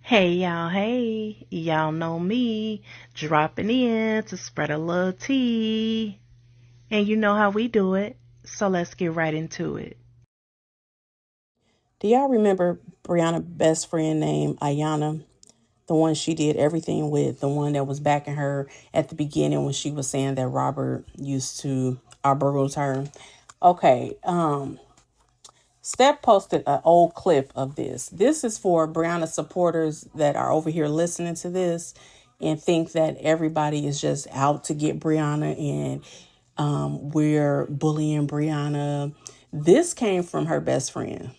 Hey, y'all know me, dropping in to spread a little tea. And you know how we do it, so let's get right into it. Do y'all remember Brianna's best friend named Ayana? The one she did everything with, the one that was backing her at the beginning when she was saying that Robert used to abuse her. Okay, Steph posted an old clip of this. This is for Brianna supporters that are over here listening to this and think that everybody is just out to get Brianna and we're bullying Brianna. This came from her best friend.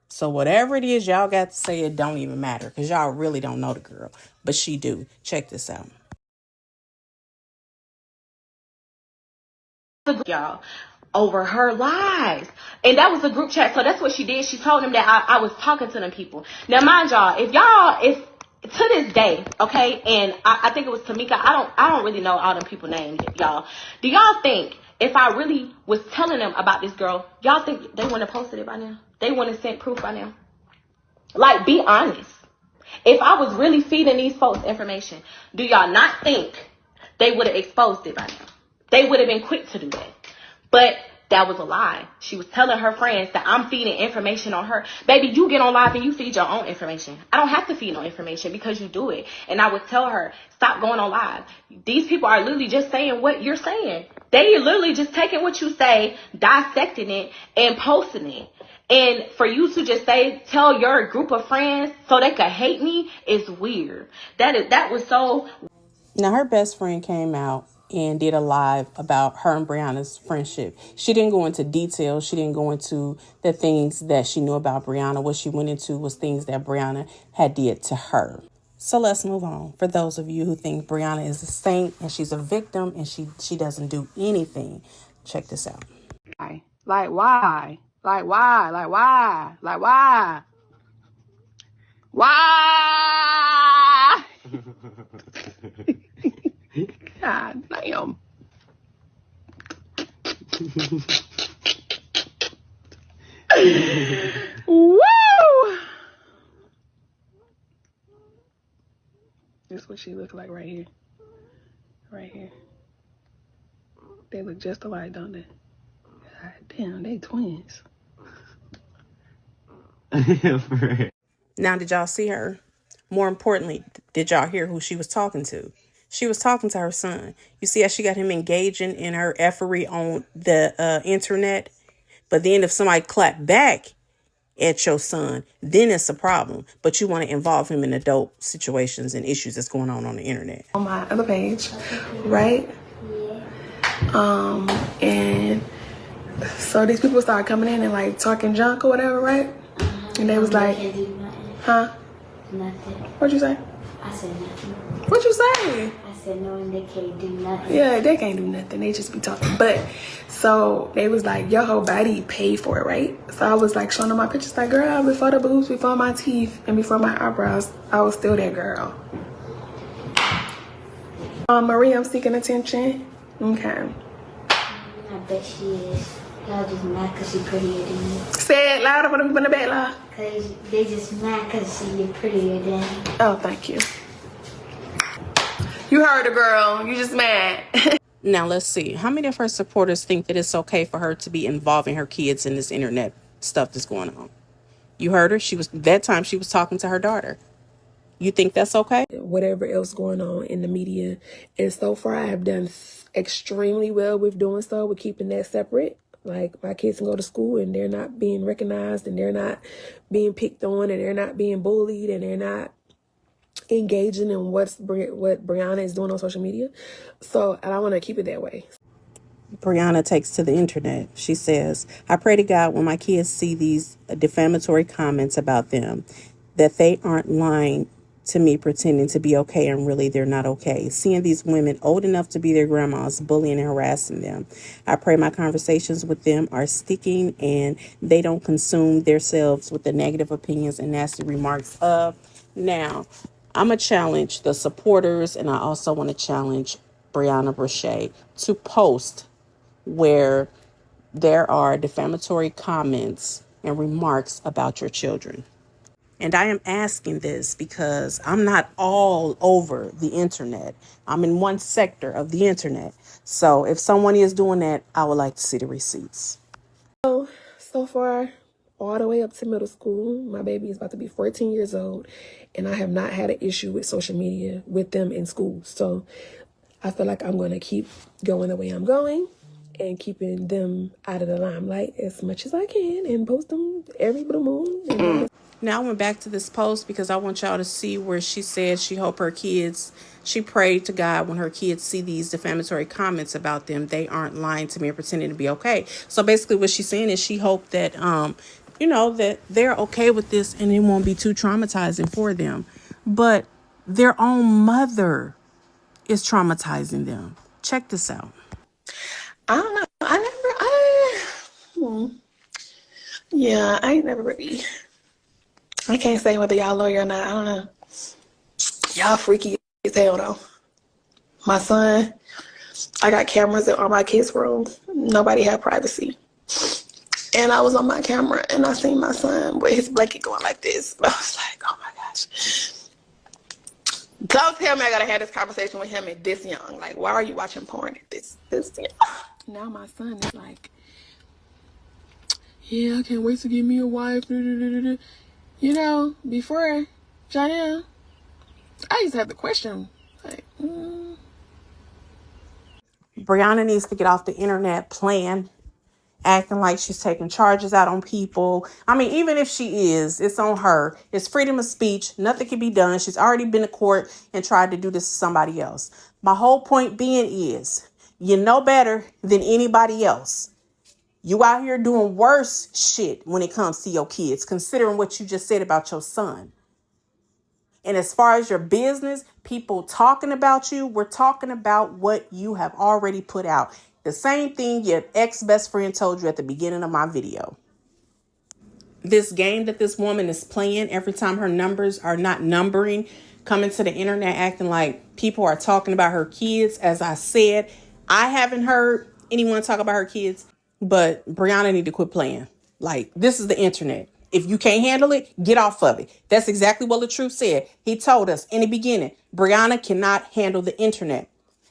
So whatever it is y'all got to say, it don't even matter because y'all really don't know the girl. But she do. Check this out. Y'all over her lives, and that was a group chat. So that's what she did. She told them that I was talking to them people. Now mind y'all, if to this day, okay, and I think it was Tamika. I don't really know all them people names, y'all. Do y'all think if I really was telling them about this girl, y'all think they wouldn't have posted it by now? They wouldn't have sent proof by now? Like, be honest. If I was really feeding these folks information, do y'all not think they would have exposed it by now? They would have been quick to do that. But that was a lie. She was telling her friends that I'm feeding information on her. Baby, you get on live and you feed your own information. I don't have to feed no information because you do it. And I would tell her, stop going on live. These people are literally just saying what you're saying. They are literally just taking what you say, dissecting it, and posting it. And for you to just tell your group of friends so they could hate me is weird. That was so. Now her best friend came out and did a live about her and Brianna's friendship. She didn't go into detail. She didn't go into the things that she knew about Brianna. What she went into was things that Brianna had did to her. So let's move on. For those of you who think Brianna is a saint and she's a victim and she doesn't do anything, check this out. Like why? Like why? Like why? Like why? Why? God damn. Woo! This is what she looks like right here. Right here. They look just alike, don't they? God damn, they twins. Now, did y'all see her? More importantly, did y'all hear who she was talking to? She was talking to her son. You see how she got him engaging in her effery on the internet? But then if somebody clap back at your son, then it's a problem. But you want to involve him in adult situations and issues that's going on the internet. On my other page, right? And so these people started coming in and like talking junk or whatever, right? And they was like, huh? Nothing. What'd you say? I said nothing. What'd you say? I said no, and they can't do nothing. Yeah, they can't do nothing. They just be talking. But so they was like, your whole body paid for it, right? So I was like showing them my pictures, like, girl, before the boobs, before my teeth, and before my eyebrows, I was still that girl. Marie, I'm seeking attention. Okay. I bet she is. Y'all just mad because she prettier than you. Say it louder for the people in the back, loud. Because they just mad because she prettier than you. Oh, thank you. You heard the girl. You just mad. Now, let's see. How many of her supporters think that it's okay for her to be involving her kids in this internet stuff that's going on? You heard her. That time she was talking to her daughter. You think that's okay? Whatever else going on in the media. And so far, I have done extremely well with doing so, with keeping that separate. Like, my kids can go to school and they're not being recognized and they're not being picked on and they're not being bullied and they're not engaging in what Brianna is doing on social media. So, and I want to keep it that way. Brianna takes to the internet. She says, I pray to God when my kids see these defamatory comments about them, that they aren't lying to me pretending to be okay and really they're not okay. Seeing these women old enough to be their grandmas bullying and harassing them. I pray my conversations with them are sticking and they don't consume themselves with the negative opinions and nasty remarks of. Now, I'm going to challenge the supporters and I also want to challenge Brianna Brochet to post where there are defamatory comments and remarks about your children. And I am asking this because I'm not all over the internet. I'm in one sector of the internet. So if someone is doing that, I would like to see the receipts. So far, all the way up to middle school, my baby is about to be 14 years old, and I have not had an issue with social media with them in school. So I feel like I'm going to keep going the way I'm going and keeping them out of the limelight as much as I can and post them every blue moon. Now I went back to this post because I want y'all to see where she said she hope her kids, she prayed to God when her kids see these defamatory comments about them, they aren't lying to me and pretending to be okay. So basically what she's saying is she hoped that, that they're okay with this and it won't be too traumatizing for them. But their own mother is traumatizing them. Check this out. I don't know. I ain't never really. I can't say whether y'all lawyer or not. I don't know. Y'all freaky as hell though. My son, I got cameras in all my kids' room. Nobody had privacy. And I was on my camera and I seen my son with his blanket going like this. I was like, oh my gosh. Don't tell me I gotta have this conversation with him at this young. Like, why are you watching porn at this young? Now my son is like, yeah, I can't wait to get me a wife. You know, before Janelle, I used to have the question, like, Briana needs to get off the internet playing, acting like she's taking charges out on people. I mean, even if she is, it's on her. It's freedom of speech. Nothing can be done. She's already been to court and tried to do this to somebody else. My whole point being is, you know better than anybody else. You out here doing worse shit when it comes to your kids, considering what you just said about your son. And as far as your business, people talking about you, we're talking about what you have already put out. The same thing your ex-best friend told you at the beginning of my video. This game that this woman is playing, every time her numbers are not numbering, coming to the internet acting like people are talking about her kids. As I said, I haven't heard anyone talk about her kids, but Briana need to quit playing. Like, this is the internet. If you can't handle it, get off of it. That's exactly what LaTruth said. He told us in the beginning, Briana cannot handle the internet.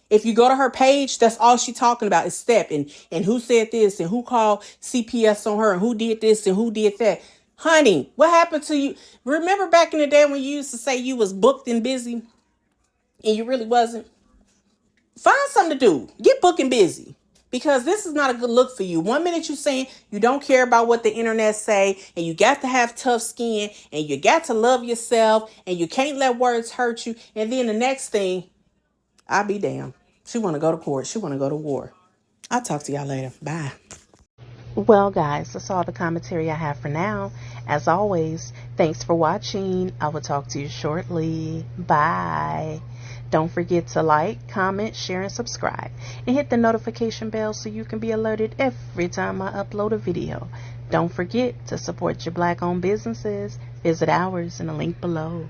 If you go to her page, that's all she's talking about is step and who said this and who called CPS on her and who did this and who did that. Honey, what happened to you? Remember back in the day when you used to say you was booked and busy and you really wasn't? Find something to do. Get booked and busy. Because this is not a good look for you. 1 minute you're saying you don't care about what the internet say, and you got to have tough skin, and you got to love yourself, and you can't let words hurt you. And then the next thing, I'll be damned. She want to go to court. She want to go to war. I'll talk to y'all later. Bye. Well, guys, that's all the commentary I have for now. As always, thanks for watching. I will talk to you shortly. Bye. Don't forget to like, comment, share, and subscribe. And hit the notification bell so you can be alerted every time I upload a video. Don't forget to support your Black-owned businesses. Visit ours in the link below.